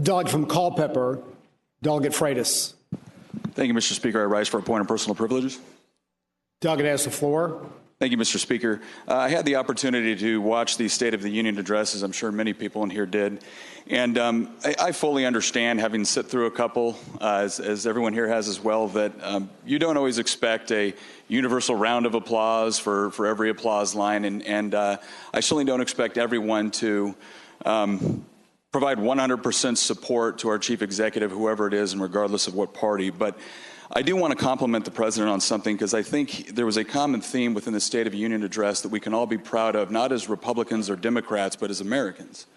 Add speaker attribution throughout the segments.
Speaker 1: Delegate from Culpeper, Delegate Freitas.
Speaker 2: Thank you, Mr. Speaker. I rise for a point of personal privileges.
Speaker 1: Delegate has the floor.
Speaker 2: Thank you, Mr. Speaker. I had the opportunity to watch the State of the Union address, as I'm sure many people in here did. And I fully understand, having sit through a couple, as everyone here has as well, that you don't always expect a universal round of applause for every applause line. And I certainly don't expect everyone to provide 100% support to our chief executive, whoever it is, and regardless of what party. But I do want to compliment the president on something, because I think there was a common theme within the State of the Union address that we can all be proud of, not as Republicans or Democrats, but as Americans.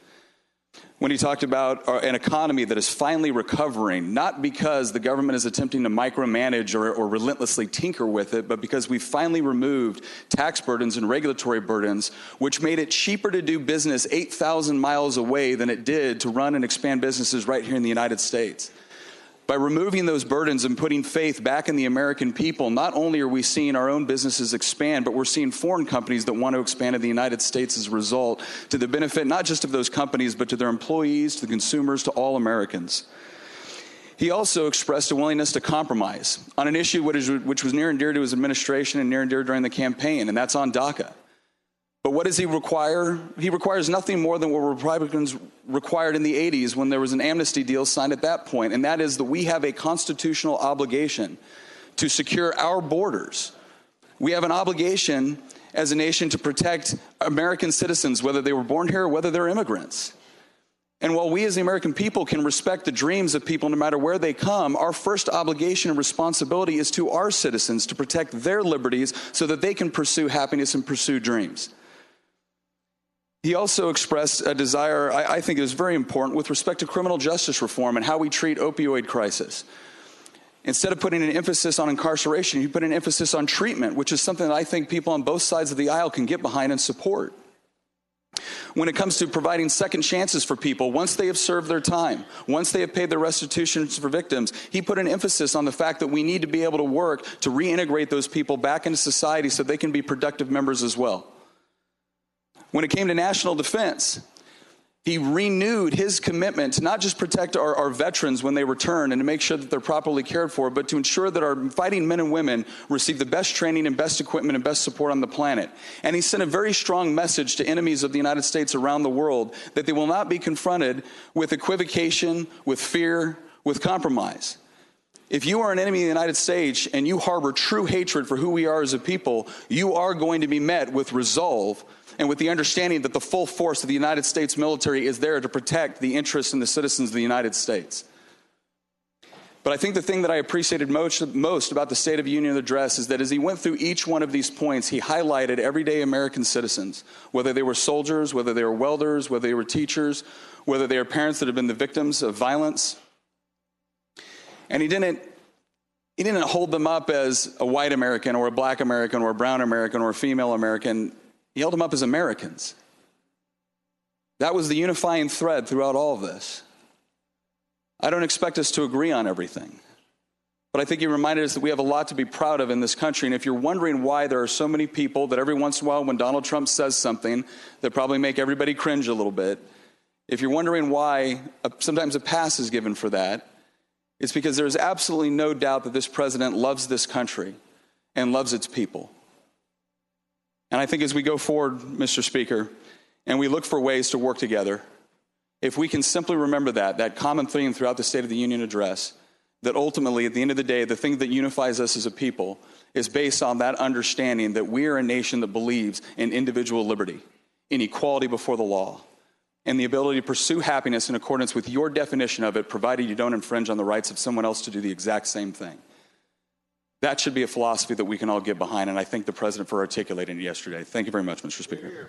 Speaker 2: When he talked about an economy that is finally recovering, not because the government is attempting to micromanage or relentlessly tinker with it, but because we finally removed tax burdens and regulatory burdens, which made it cheaper to do business 8,000 miles away than it did to run and expand businesses right here in the United States. By removing those burdens and putting faith back in the American people, not only are we seeing our own businesses expand, but we're seeing foreign companies that want to expand in the United States as a result, to the benefit not just of those companies, but to their employees, to the consumers, to all Americans. He also expressed a willingness to compromise on an issue which was near and dear to his administration and near and dear during the campaign, and that's on DACA. But what does he require? He requires nothing more than what Republicans required in the 80s when there was an amnesty deal signed at that point, and that is that we have a constitutional obligation to secure our borders. We have an obligation as a nation to protect American citizens, whether they were born here or whether they're immigrants. And while we as the American people can respect the dreams of people no matter where they come, our first obligation and responsibility is to our citizens to protect their liberties so that they can pursue happiness and pursue dreams. He also expressed a desire, I think it was very important, with respect to criminal justice reform and how we treat opioid crisis. Instead of putting an emphasis on incarceration, he put an emphasis on treatment, which is something that I think people on both sides of the aisle can get behind and support. When it comes to providing second chances for people, once they have served their time, once they have paid their restitutions for victims, he put an emphasis on the fact that we need to be able to work to reintegrate those people back into society so they can be productive members as well. When it came to national defense, he renewed his commitment to not just protect our veterans when they return and to make sure that they're properly cared for, but to ensure that our fighting men and women receive the best training and best equipment and best support on the planet. And he sent a very strong message to enemies of the United States around the world that they will not be confronted with equivocation, with fear, with compromise. If you are an enemy of the United States and you harbor true hatred for who we are as a people, you are going to be met with resolve and with the understanding that the full force of the United States military is there to protect the interests and the citizens of the United States. But I think the thing that I appreciated most about the State of the Union address is that as he went through each one of these points, he highlighted everyday American citizens, whether they were soldiers, whether they were welders, whether they were teachers, whether they are parents that have been the victims of violence. And he didn't hold them up as a white American or a black American or a brown American or a female American. He held them up as Americans. That was the unifying thread throughout all of this. I don't expect us to agree on everything, but I think he reminded us that we have a lot to be proud of in this country. And if you're wondering why there are so many people that every once in a while when Donald Trump says something that probably make everybody cringe a little bit, if you're wondering why sometimes a pass is given for that, it's because there's absolutely no doubt that this president loves this country and loves its people. And I think as we go forward, Mr. Speaker, and we look for ways to work together, if we can simply remember that common theme throughout the State of the Union address, that ultimately, at the end of the day, the thing that unifies us as a people is based on that understanding that we are a nation that believes in individual liberty, in equality before the law, and the ability to pursue happiness in accordance with your definition of it, provided you don't infringe on the rights of someone else to do the exact same thing. That should be a philosophy that we can all get behind, and I thank the president for articulating it yesterday. Thank you very much, Mr. Speaker.